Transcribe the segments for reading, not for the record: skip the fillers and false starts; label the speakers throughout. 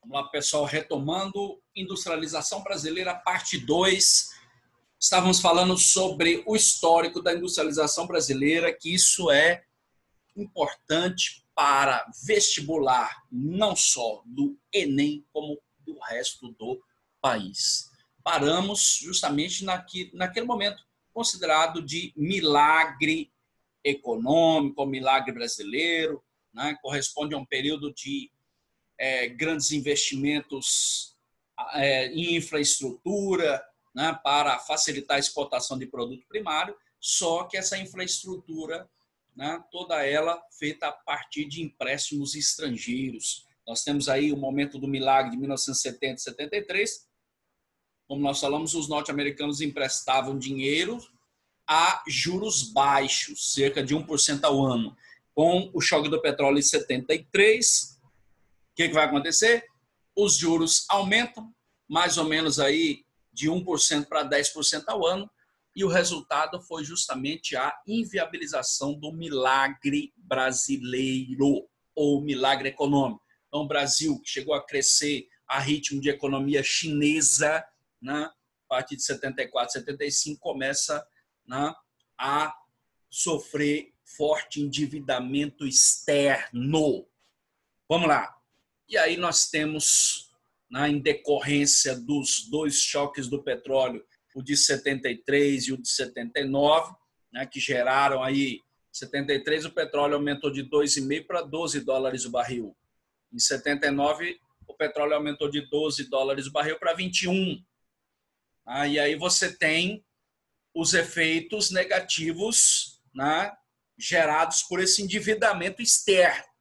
Speaker 1: Vamos lá, pessoal, retomando Industrialização Brasileira, parte 2. Estávamos falando sobre o histórico da industrialização brasileira, que isso é importante para vestibular, não só do Enem, como do resto do país. Paramos justamente naquele momento considerado de milagre econômico, milagre brasileiro, né? Corresponde a um período de grandes investimentos em infraestrutura, né, para facilitar a exportação de produto primário, só que essa infraestrutura, né, toda ela feita a partir de empréstimos estrangeiros. Nós temos aí o momento do milagre de 1970 e 73, como nós falamos, os norte-americanos emprestavam dinheiro a juros baixos, cerca de 1% ao ano. Com o choque do petróleo em 73, o que vai acontecer? Os juros aumentam, mais ou menos aí de 1% para 10% ao ano, e o resultado foi justamente a inviabilização do milagre brasileiro, ou milagre econômico. Então, o Brasil, que chegou a crescer a ritmo de economia chinesa, né, a partir de 74, 75, começa, né, a sofrer forte endividamento externo. Vamos lá. E aí nós temos, né, em decorrência dos dois choques do petróleo, o de 73 e o de 79, né, que geraram aí, em 73 o petróleo aumentou de 2,5 para 12 dólares o barril. Em 79 o petróleo aumentou de 12 dólares o barril para 21. E aí você tem os efeitos negativos, né, gerados por esse endividamento externo.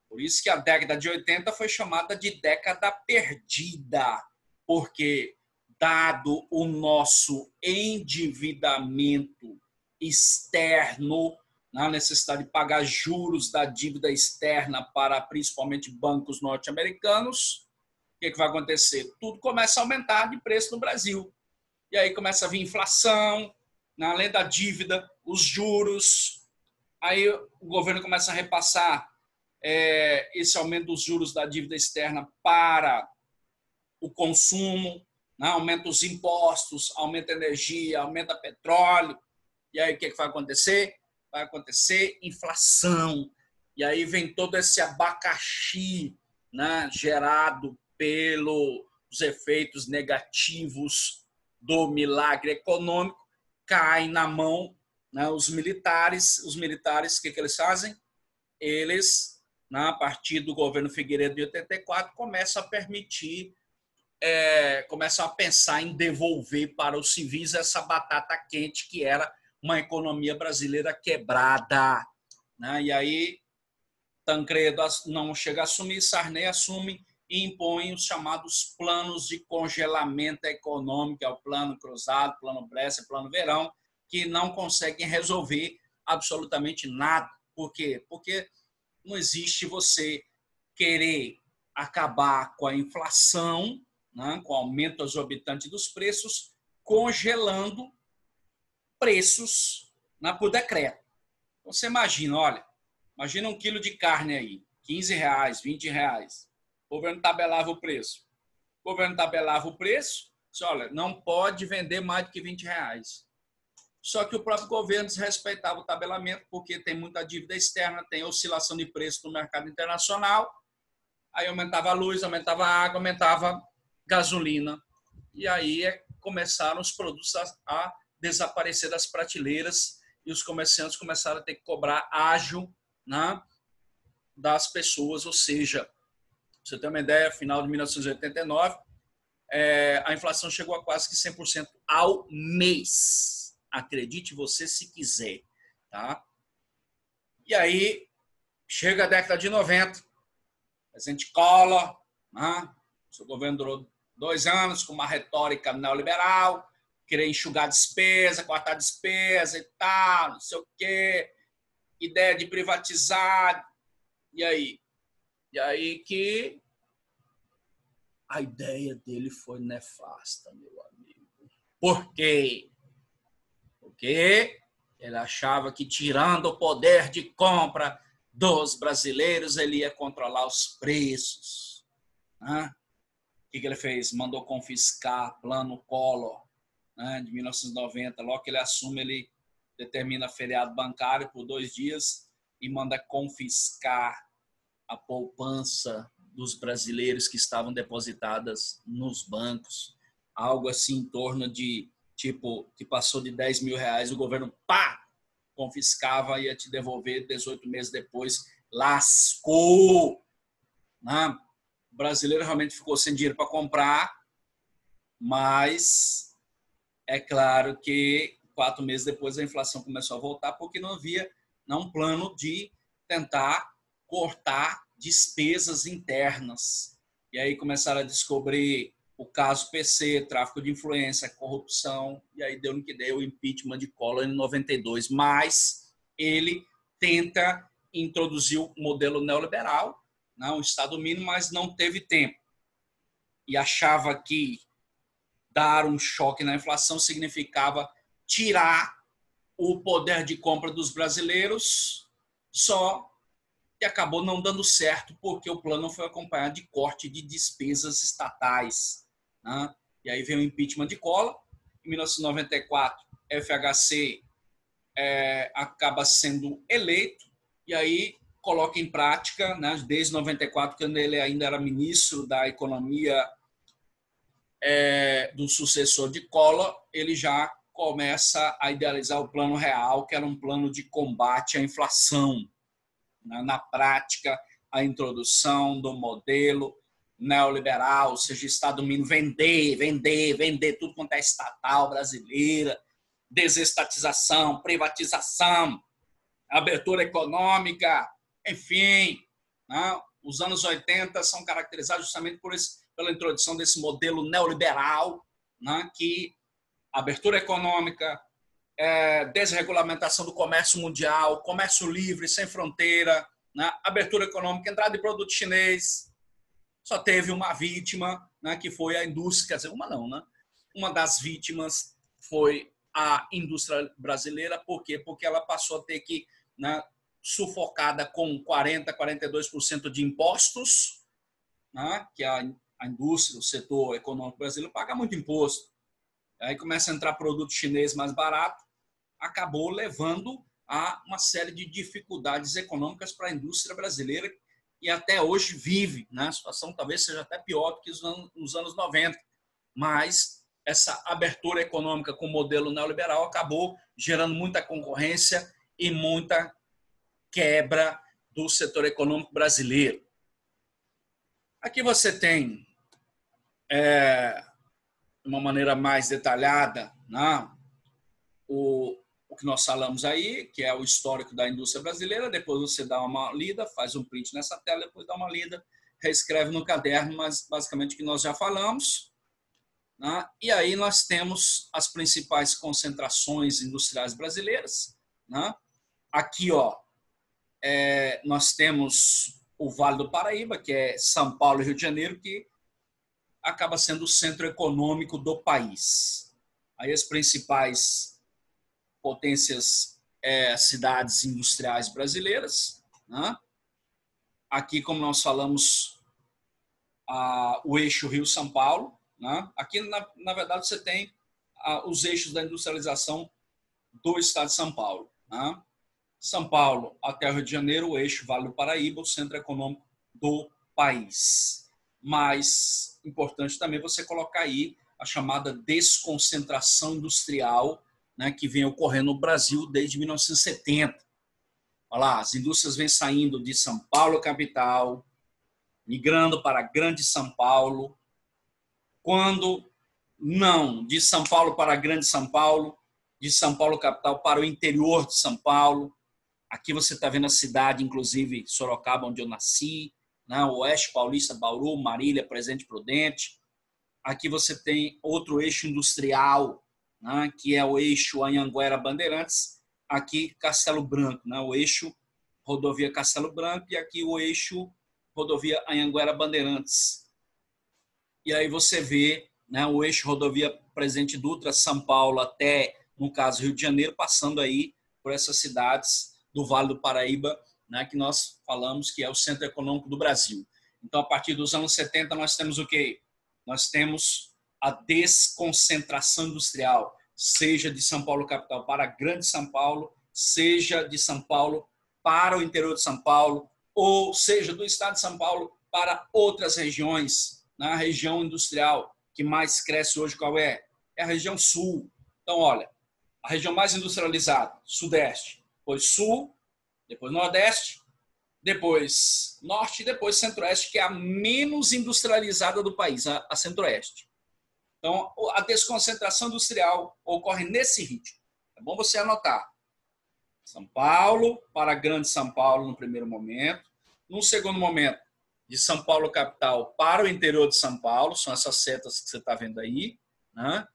Speaker 1: Por isso que a década de 80 foi chamada de década perdida, porque, dado o nosso endividamento externo, a necessidade de pagar juros da dívida externa para principalmente bancos norte-americanos, o que vai acontecer? Tudo começa a aumentar de preço no Brasil. E aí começa a vir inflação, além da dívida, os juros. Aí o governo começa a repassar esse aumento dos juros da dívida externa para o consumo, né? Aumenta os impostos, aumenta a energia, aumenta petróleo. E aí o que vai acontecer? Vai acontecer inflação. E aí vem todo esse abacaxi, né, gerado pelos efeitos negativos do milagre econômico, cai na mão, né, os militares. Os militares, o que eles fazem? Eles, a partir do governo Figueiredo de 84, começam a permitir, começam a pensar em devolver para os civis essa batata quente que era uma economia brasileira quebrada. E aí Tancredo não chega a assumir, Sarney assume e impõe os chamados planos de congelamento econômico, é o plano Cruzado, plano Bresser, plano Verão, que não conseguem resolver absolutamente nada. Por quê? Porque não existe você querer acabar com a inflação, né, com o aumento exorbitante dos preços, congelando preços, né, por decreto. Então, você imagina, olha, imagina um quilo de carne aí, R$15, R$20. O governo tabelava o preço. O governo tabelava o preço, disse, olha, não pode vender mais do que R$20. Só que o próprio governo desrespeitava o tabelamento, porque tem muita dívida externa, tem oscilação de preço no mercado internacional, aí aumentava a luz, aumentava a água, aumentava a gasolina. E aí começaram os produtos a desaparecer das prateleiras e os comerciantes começaram a ter que cobrar ágio, né, das pessoas. Ou seja, pra você ter uma ideia, final de 1989, a inflação chegou a quase que 100% ao mês. Acredite você se quiser. Tá? E aí, chega a década de 90, presidente Collor, né? Seu governo durou 2 anos com uma retórica neoliberal, querer enxugar despesa, cortar despesa e tal, não sei o quê, ideia de privatizar. E aí? E aí que a ideia dele foi nefasta, meu amigo. Por quê? Porque ele achava que, tirando o poder de compra dos brasileiros, ele ia controlar os preços. né? O que ele fez? Mandou confiscar plano Collor, né, de 1990. Logo que ele assume, ele determina feriado bancário por 2 dias e manda confiscar a poupança dos brasileiros que estavam depositadas nos bancos. Algo assim em torno de, tipo, que passou de 10 mil reais, o governo, pá, confiscava e ia te devolver 18 meses depois. Lascou! Né? O brasileiro realmente ficou sem dinheiro para comprar, mas é claro que 4 meses depois a inflação começou a voltar porque não havia um plano de tentar cortar despesas internas. E aí começaram a descobrir o caso PC, tráfico de influência, corrupção, e aí deu no que deu o impeachment de Collor em 92. Mas ele tenta introduzir o modelo neoliberal, né, o Estado mínimo, mas não teve tempo. E achava que dar um choque na inflação significava tirar o poder de compra dos brasileiros, só que acabou não dando certo porque o plano foi acompanhado de corte de despesas estatais, né? E aí veio o impeachment de Collor. Em 1994, FHC acaba sendo eleito e aí coloca em prática, né, desde 94, quando ele ainda era ministro da Economia do sucessor de Collor, ele já começa a idealizar o Plano Real, que era um plano de combate à inflação. Na prática, a introdução do modelo neoliberal, ou seja, Estado mínimo, vender tudo quanto é estatal brasileira, desestatização, privatização, abertura econômica, enfim. Né? Os anos 80 são caracterizados justamente pela introdução desse modelo neoliberal, né? Que abertura econômica, desregulamentação do comércio mundial, comércio livre, sem fronteira, né? Abertura econômica, entrada de produto chinês. Só teve uma vítima, né, que foi a indústria, quer dizer, uma não, né? Uma das vítimas foi a indústria brasileira. Por quê? Porque ela passou a ter que, né, sufocada com 40%, 42% de impostos, né, que a indústria, o setor econômico brasileiro paga muito imposto. Aí começa a entrar produto chinês mais barato, acabou levando a uma série de dificuldades econômicas para a indústria brasileira e até hoje vive, né? A situação talvez seja até pior do que nos anos 90, mas essa abertura econômica com o modelo neoliberal acabou gerando muita concorrência e muita quebra do setor econômico brasileiro. Aqui você tem, de uma maneira mais detalhada, né, o que nós falamos aí, que é o histórico da indústria brasileira. Depois você dá uma lida, faz um print nessa tela, depois dá uma lida, reescreve no caderno, mas basicamente o que nós já falamos. Né? E aí nós temos as principais concentrações industriais brasileiras. Né? Aqui, ó, nós temos o Vale do Paraíba, que é São Paulo e Rio de Janeiro, que acaba sendo o centro econômico do país. Aí as principais potências, cidades industriais brasileiras. Né? Aqui, como nós falamos, o eixo Rio-São Paulo. Né? Aqui, na verdade, você tem os eixos da industrialização do estado de São Paulo. Né? São Paulo até o Rio de Janeiro, o eixo Vale do Paraíba, o centro econômico do país. Mas importante também você colocar aí a chamada desconcentração industrial, né, que vem ocorrendo no Brasil desde 1970. Olha lá, as indústrias vêm saindo de São Paulo capital, migrando para Grande São Paulo. Quando não, de São Paulo para Grande São Paulo, de São Paulo capital para o interior de São Paulo. Aqui você está vendo a cidade, inclusive Sorocaba, onde eu nasci, né? Oeste Paulista, Bauru, Marília, Presidente Prudente. Aqui você tem outro eixo industrial, né? Que é o eixo Anhanguera-Bandeirantes. Aqui Castelo Branco, né? O eixo rodovia Castelo Branco e aqui o eixo rodovia Anhanguera-Bandeirantes. E aí você vê, né, o eixo rodovia Presidente Dutra, São Paulo até, no caso, Rio de Janeiro, passando aí por essas cidades do Vale do Paraíba, né, que nós falamos que é o centro econômico do Brasil. Então, a partir dos anos 70, nós temos o quê? Nós temos a desconcentração industrial, seja de São Paulo capital para Grande São Paulo, seja de São Paulo para o interior de São Paulo, ou seja do estado de São Paulo para outras regiões. Na região industrial que mais cresce hoje, qual é? É a região sul. Então, olha, a região mais industrializada, sudeste, depois sul, depois nordeste, depois norte e depois centro-oeste, que é a menos industrializada do país, a centro-oeste. Então, a desconcentração industrial ocorre nesse ritmo. É bom você anotar. São Paulo para Grande São Paulo no primeiro momento. Num segundo momento, de São Paulo capital para o interior de São Paulo, são essas setas que você está vendo aí, né?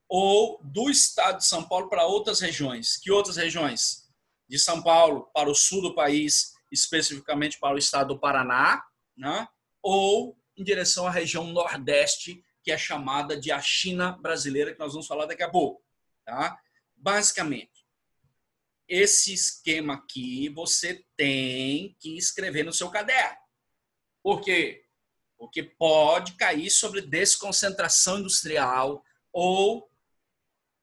Speaker 1: Ou do estado de São Paulo para outras regiões. Que outras regiões? De São Paulo para o sul do país, especificamente para o estado do Paraná, né? Ou em direção à região nordeste, que é chamada de a China brasileira, que nós vamos falar daqui a pouco. Tá? Basicamente, esse esquema aqui você tem que escrever no seu caderno. Por quê? Porque pode cair sobre desconcentração industrial ou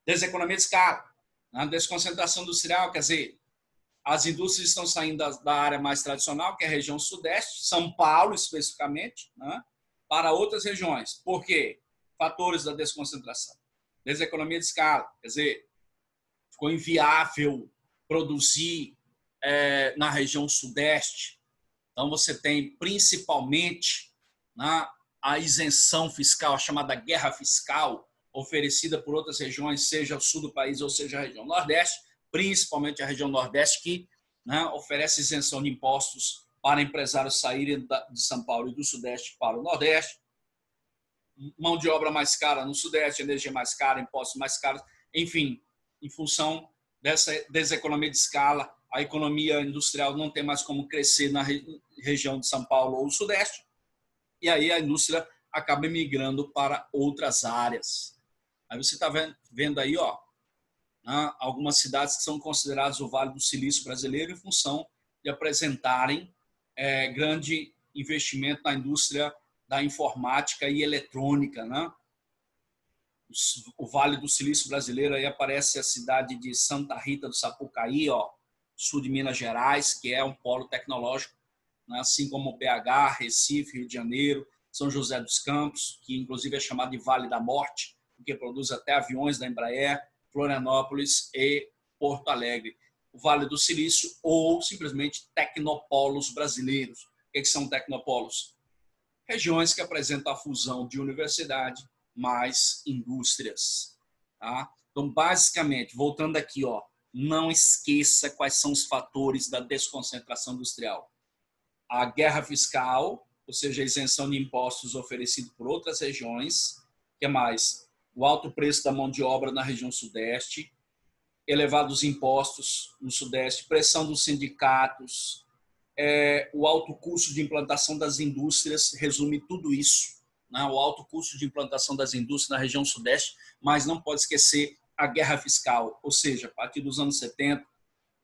Speaker 1: deseconomia de escala. A desconcentração industrial, quer dizer, as indústrias estão saindo da área mais tradicional, que é a região sudeste, São Paulo especificamente, né, para outras regiões. Por quê? Fatores da desconcentração. Deseconomia de escala, quer dizer, ficou inviável produzir na região sudeste. Então, você tem principalmente, né, a isenção fiscal, a chamada guerra fiscal, oferecida por outras regiões, seja o sul do país ou seja a região nordeste, principalmente a região nordeste, que, né, oferece isenção de impostos para empresários saírem de São Paulo e do sudeste para o nordeste, mão de obra mais cara no sudeste, energia mais cara, impostos mais caros, enfim, em função dessa deseconomia de escala, a economia industrial não tem mais como crescer na região de São Paulo ou sudeste, e aí a indústria acaba migrando para outras áreas. Aí você está vendo aí, ó, né, algumas cidades que são consideradas o Vale do Silício brasileiro em função de apresentarem grande investimento na indústria da informática e eletrônica, né? O Vale do Silício brasileiro, aí aparece a cidade de Santa Rita do Sapucaí, ó, sul de Minas Gerais, que é um polo tecnológico, né? Assim como BH, Recife, Rio de Janeiro, São José dos Campos, que inclusive é chamado de Vale da Morte, porque produz até aviões da Embraer, Florianópolis e Porto Alegre. O Vale do Silício ou simplesmente tecnopolos brasileiros. O que são tecnopolos? Regiões que apresentam a fusão de universidade mais indústrias. Tá? Então, basicamente, voltando aqui, ó, não esqueça quais são os fatores da desconcentração industrial. A guerra fiscal, ou seja, a isenção de impostos oferecido por outras regiões. O que mais? O alto preço da mão de obra na região sudeste, elevados impostos no sudeste, pressão dos sindicatos, o alto custo de implantação das indústrias, resume tudo isso, né? O alto custo de implantação das indústrias na região sudeste, mas não pode esquecer a guerra fiscal, ou seja, a partir dos anos 70,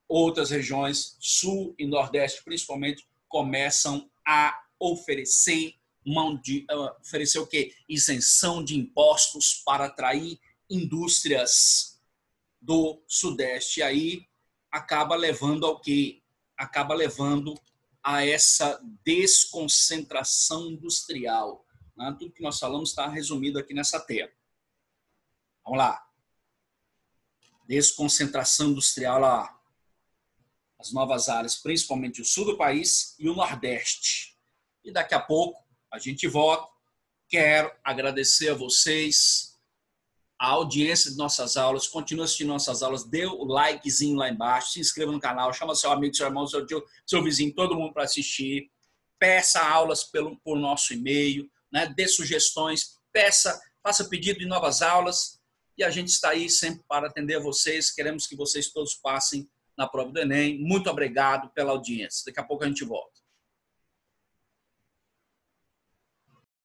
Speaker 1: outras regiões, sul e nordeste principalmente, começam a oferecer oferecer o quê? Isenção de impostos para atrair indústrias do sudeste. E aí acaba levando ao quê? Acaba levando a essa desconcentração industrial. Né? Tudo que nós falamos está resumido aqui nessa tela. Vamos lá. Desconcentração industrial lá. As novas áreas, principalmente o sul do país e o nordeste. E daqui a pouco a gente volta. Quero agradecer a vocês, a audiência de nossas aulas. Continue assistindo nossas aulas. Dê o likezinho lá embaixo. Se inscreva no canal. Chama seu amigo, seu irmão, seu tio, seu vizinho, todo mundo para assistir. Peça aulas por nosso e-mail. Né? Dê sugestões. Faça pedido de novas aulas. E a gente está aí sempre para atender a vocês. Queremos que vocês todos passem na prova do Enem. Muito obrigado pela audiência. Daqui a pouco a gente volta.